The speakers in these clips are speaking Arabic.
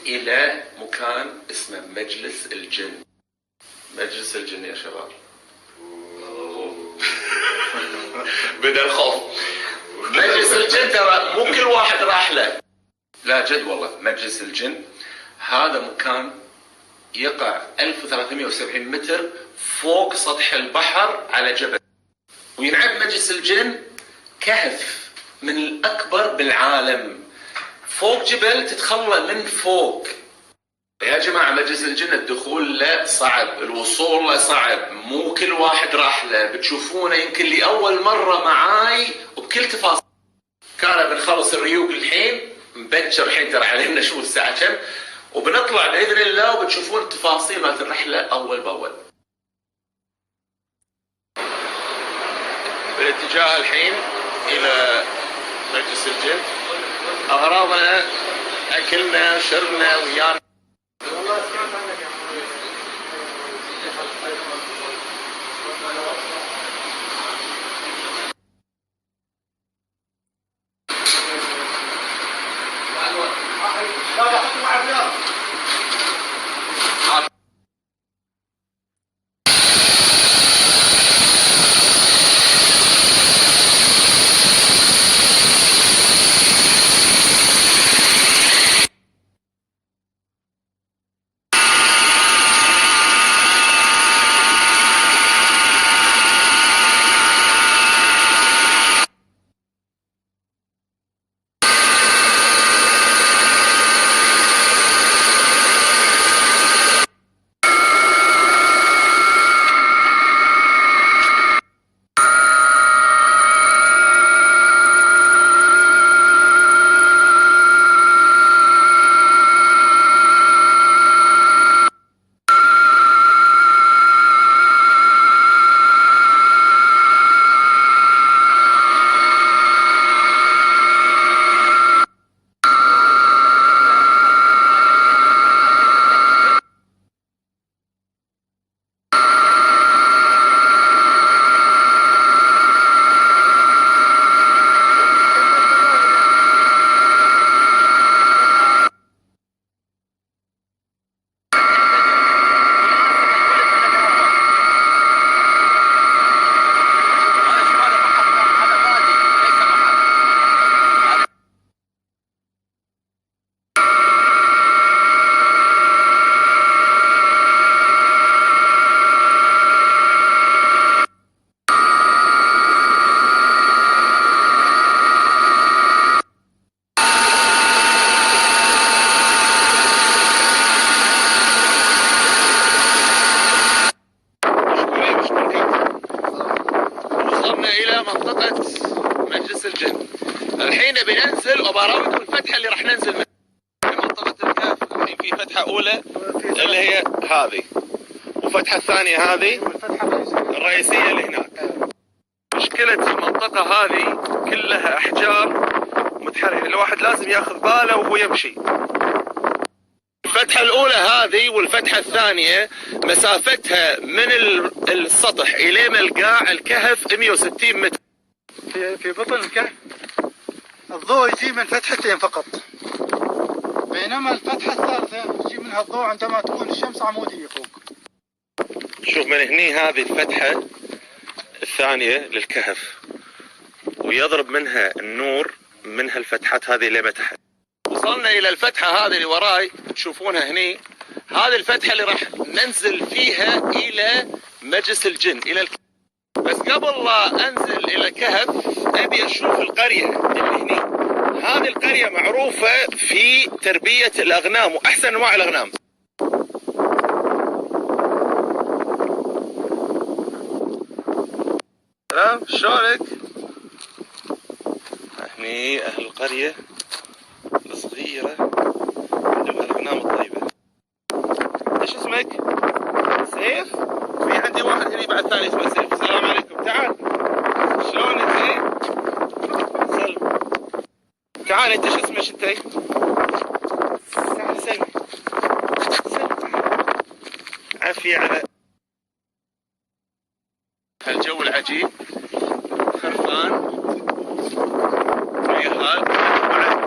إلى مكان اسمه مجلس الجن. مجلس الجن يا شباب. بدأ الخوف. مجلس الجن ترى مو كل واحد راح له، لا جد والله. مجلس الجن هذا مكان يقع 1370 متر فوق سطح البحر على جبل، وينعد مجلس الجن كهف من الأكبر بالعالم فوق جبل تتخلى من فوق. يا جماعة مجلس الجن الدخول له صعب، الوصول له صعب، مو كل واحد راح له. بتشوفونه يمكن لأول مرة معاي وبكل تفاصيل. كان بنخلص الريوق الحين مبكر، الحين ترى علينا شو الساعة كم، وبنطلع بإذن الله وبتشوفون التفاصيل مالت الرحلة أول بأول. بالاتجاه الحين إلى مجلس الجن. أغراضنا أكلنا شربنا ويانا. الحين بننزل وبراويكم الفتحة اللي راح ننزل منها. منطقة الكهف الحين في فتحة أولى اللي هي هذه، وفتحة الثانية هذه الرئيسية اللي هناك. مشكلة المنطقة هذه كلها أحجار متحركة، الواحد لازم ياخذ باله وهو يمشي. الفتحة الأولى هذه والفتحة الثانية مسافتها من السطح إلى ملقاع الكهف 160 متر. في بطن الكهف الضوء يجي من فتحتين فقط، بينما الفتحة الثالثة يجي منها الضوء عندما تكون الشمس عمودية فوق. شوف من هني هذه الفتحة الثانية للكهف، ويضرب منها النور من هالفتحات هذه اللي تحت. وصلنا إلى الفتحة هذه اللي وراي تشوفونها هني، هذه الفتحة اللي راح ننزل فيها إلى مجلس الجن إلى الكهف. بس قبل لا أنزل إلى الكهف أبي أشوف القرية اللي هني. هذه القرية معروفة في تربية الأغنام وأحسن أنواع الأغنام. سلام، شلونك؟ هني أهل القرية الصغيرة عندهم الأغنام الطيبة. إيش اسمك؟ سيف؟ في عندي واحد هني بعد ثاني اسمه سيف. السلام عليكم، تعال. شلونك زين؟ سلم. تعال انت، شو اسمك انت؟ تعال سلم. عافية على هالجو العجيب. خرفان ريحان بعد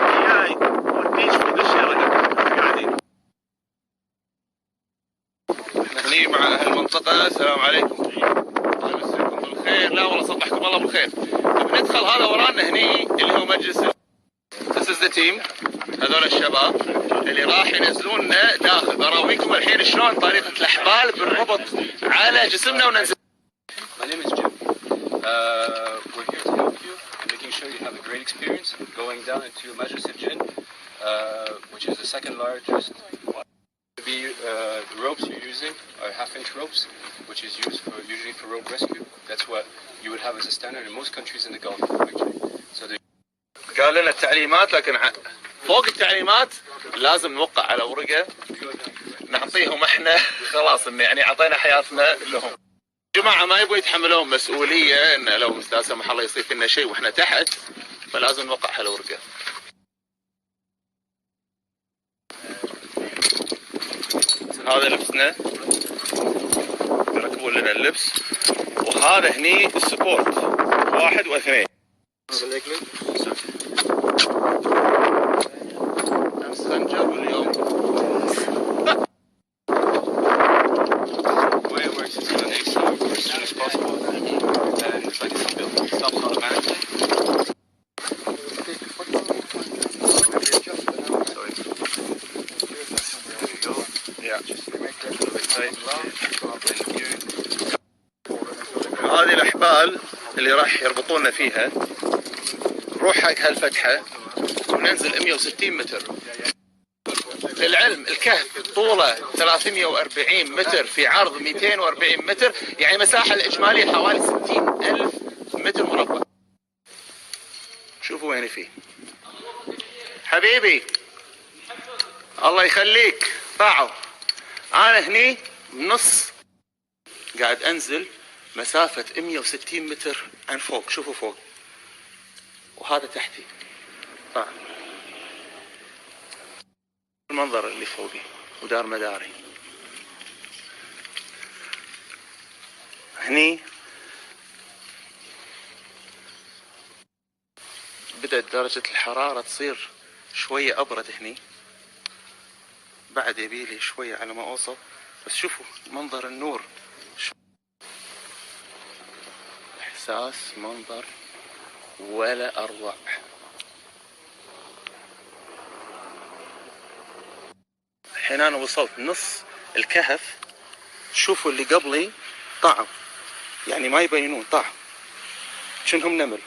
وياي وديش فوق الشارع لا والله صبحكم الله بالخير. بندخل هذا ورانا هني اللي هو مجلس. This is the team. هذول الشباب اللي راح ينزلوننا داخل. براويكم الحين شلون طريقة الأحبال بالربط على جسمنا وننزل. My name is Jim. We're here to help you in making sure you have a great experience going down into Majlis al-Jinn, which is the second largest. The ropes you're using are half-inch ropes, which is used for usually for rope rescue. That's what you would have as a standard in most countries in the Gulf, actually. So قال لنا التعليمات، لكن فوق التعليمات لازم نوقع على ورقة نعطيهم احنا خلاص ان يعني اعطينا حياتنا لهم. جماعة ما يبغوا يتحملون مسؤولية ان لو لا سمح الله يصير لنا شيء واحنا تحت، فلازم نوقع على ورقة. هذا لبسنا، يركبون لنا اللبس، وهذا هني السبورت 1 و2. امس خنجر واليوم هذه الأحبال اللي راح يربطونا فيها. نروح حق هالفتحة وننزل 160 متر. للعلم الكهف طوله 340 متر في عرض 240 متر، يعني مساحة الإجمالية حوالي 60,000 متر مربع. شوفوا وين فيه حبيبي، الله يخليك. طاعوا أنا هني نص قاعد أنزل مسافة 160 متر عن فوق. شوفوا فوق، وهذا تحتي. طبعا المنظر اللي فوقي ودار مداري. هني بدأت درجة الحرارة تصير شوية أبرد. هني بعد يبيلي شوية على ما أوصل، بس شوفوا منظر النور، إحساس منظر ولا أروع. الحين أنا وصلت نص الكهف. شوفوا اللي قبلي طعم، يعني ما يبينون طعم، شنهم نمل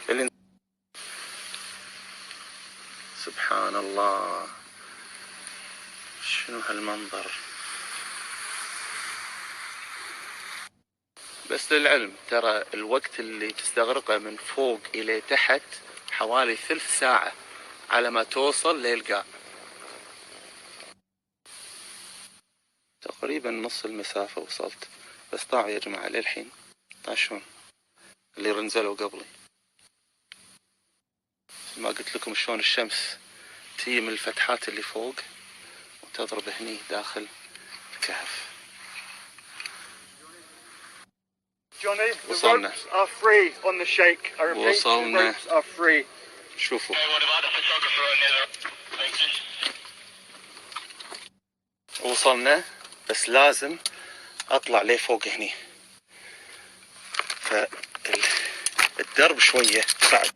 اللي. سبحان الله، شنو هالمنظر. بس للعلم ترى الوقت اللي تستغرقه من فوق إلى تحت حوالي 3 ساعة على ما توصل للقاع. تقريبا نص المسافة وصلت، بس طاعوا يا جماعة للحين. طاشون اللي نزلوا قبلي. ما قلت لكم شلون الشمس تيجي من الفتحات اللي فوق وتضرب هني داخل الكهف. Johnny, the وصلنا. ropes are free on the shake. I repeat, the وصلنا. ropes are free. شوفوا وصلنا، بس لازم اطلع ليه فوق هني، فالدرب شوية صعب.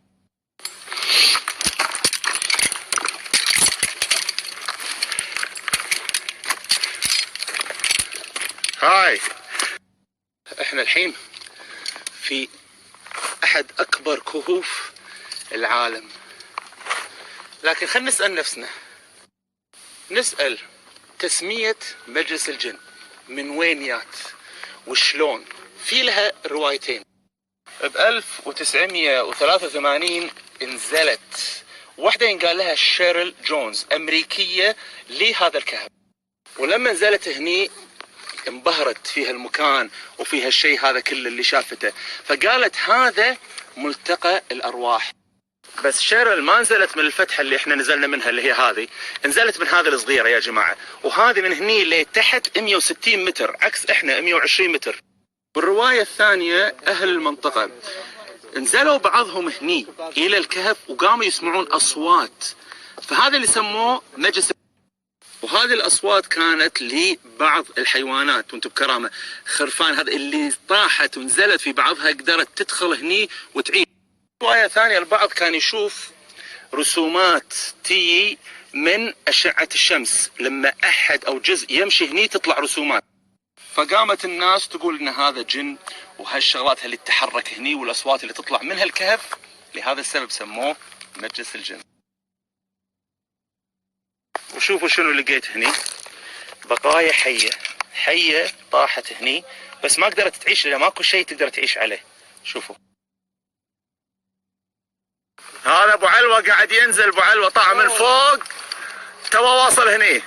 هاي احنا الحين في احد اكبر كهوف العالم، لكن خلينا نسأل نفسنا، نسأل تسمية مجلس الجن من وين جات وشلون. في لها روايتين. ب 1983 انزلت واحدة ينقال لها شيرل جونز، أمريكية لهذا الكهف، ولما نزلت هني انبهرت في هالمكان وفي هالشيء هذا كله اللي شافته، فقالت هذا ملتقى الأرواح. بس شيرل ما نزلت من الفتحة اللي احنا نزلنا منها اللي هي هذه، نزلت من هذه الصغيرة يا جماعة، وهذه من هني لتحت 160 متر عكس احنا 120 متر. والرواية الثانية أهل المنطقة نزلوا بعضهم هني إلى الكهف وقاموا يسمعون أصوات، فهذا اللي سموه مجلس. وهذه الأصوات كانت لبعض الحيوانات، وانتم بكرامة خرفان هذا اللي طاحت ونزلت في بعضها قدرت تدخل هني وتعيش. رواية ثانية البعض كان يشوف رسومات تي من أشعة الشمس، لما أحد أو جزء يمشي هني تطلع رسومات، فقامت الناس تقول إن هذا جن، وهالشغلات اللي تتحرك هني والأصوات اللي تطلع من هالكهف، لهذا السبب سموه مجلس الجن. وشوفوا شنو لقيت هني، بقايا حية طاحت هني بس ما قدرت تعيش لأن ماكو شيء تقدر تعيش عليه. شوفوا هذا ابو علوة قاعد ينزل، ابو علوة طلع من فوق توا واصل هني،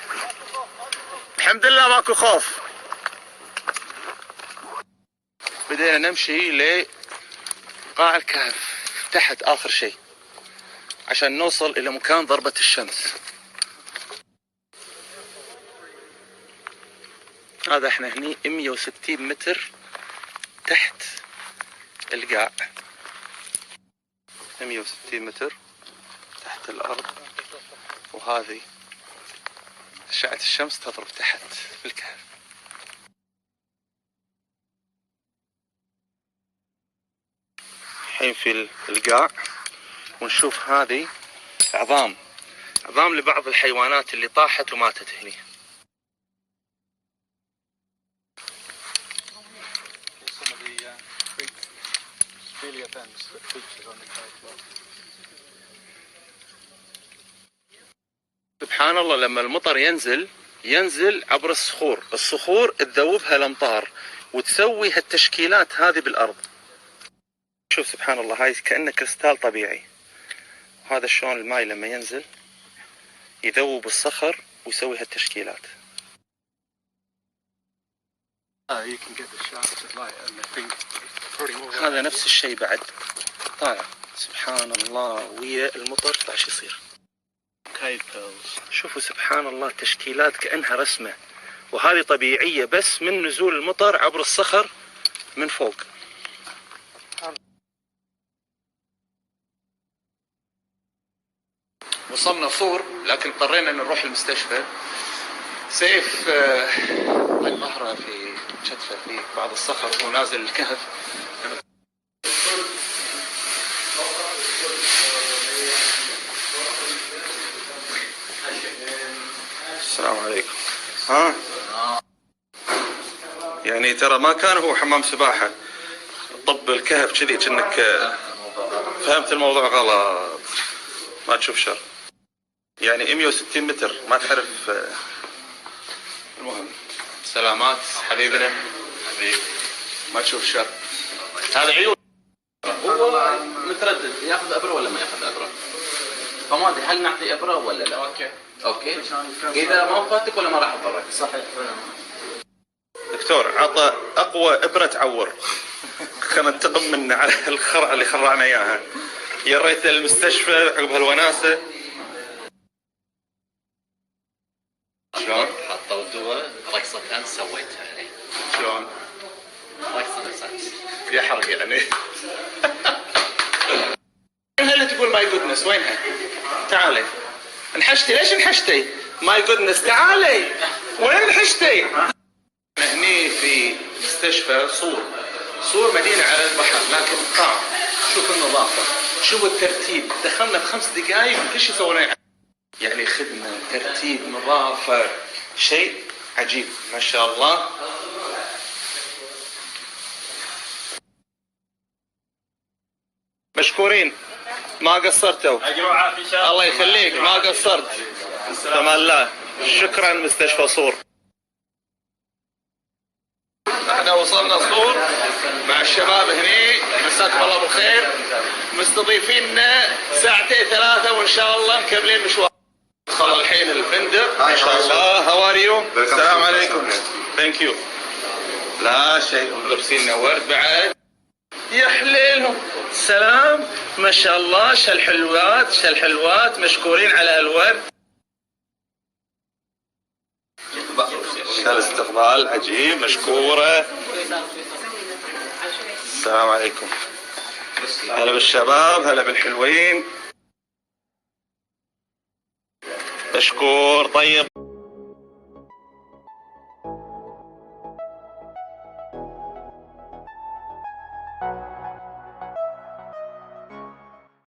الحمد لله ماكو خوف. بدينا نمشي لقاع الكهف تحت اخر شيء عشان نوصل الى مكان ضربة الشمس. هذا احنا هني 160 متر تحت القاع، 160 متر تحت الأرض، وهذه أشعة الشمس تضرب تحت في الكهف. الحين في القاع ونشوف هذه عظام لبعض الحيوانات اللي طاحت وماتت هني. سبحان الله لما المطر ينزل عبر الصخور تذوبها الامطار وتسوي هالتشكيلات هذه بالارض. شوف سبحان الله هاي كأنه كريستال طبيعي. هذا شلون الماي لما ينزل يذوب الصخر ويسوي هالتشكيلات. هذا نفس الشيء بعد طالع سبحان الله ويا المطر ايش يصير. شوفوا سبحان الله تشكيلات كأنها رسمة، وهذه طبيعية بس من نزول المطر عبر الصخر من فوق. وصلنا صور لكن اضطرينا ان نروح المستشفى. سيف ظهره في كتفه في بعض الصخر وهو نازل الكهف. السلام عليكم. يعني ترى ما كان هو حمام سباحة، طب الكهف كذي كأنك فهمت الموضوع غلط، ما تشوف شر. يعني 160 متر ما تعرف. المهم سلامات حبيبنا حبيب، ما تشوف شر. هذا عيون. هو متردد ياخذ ابره ولا ما ياخذ ابره، فما ادري هل نعطي ابره ولا لا. اوكي اذا ما وفاتك ولا ما راح تضرك. صحيح. دكتور عطى اقوى ابره تعور، كانت تقم منا على الخرع اللي خرعنا اياها. يا ريت المستشفى عقب هالوناسه. شلون؟ حطوا دواء رقصة أنت سويتها عليه. شلون؟ رقصة نسات. يحرق يعني. وينها اللي تقول ماي جودنس؟ وينها؟ تعالي. انحشتي ليش انحشتي؟ ماي جودنس تعالي. وين انحشتي؟ هني في مستشفى صور مدينة على البحر لكن قاع. شوف النظافة، شوف الترتيب، دخلنا ب5 دقائق كل شيء سويناه. يعني خدمة، ترتيب، نظافة، شيء عجيب ما شاء الله. مشكورين ما قصرتوا. الله يخليك ما قصرت. تمام الله. شكرا مستشفى صور. احنا وصلنا صور مع الشباب هني، مساكم الله بالخير، مستضيفيننا 2-3 وان شاء الله مكملين مشوار. دخل الحين الفندق ما شاء الله. هاو ار يو؟ السلام عليكم. ثانك يو. لا شيء لابسين ورد بعد. يا حليلهم. سلام ما شاء الله. شالحلوات مشكورين على الورد. الاستقبال عجيب مشكورة. السلام عليكم. هلا بالشباب، هلا بالحلوين. مشكور. طيب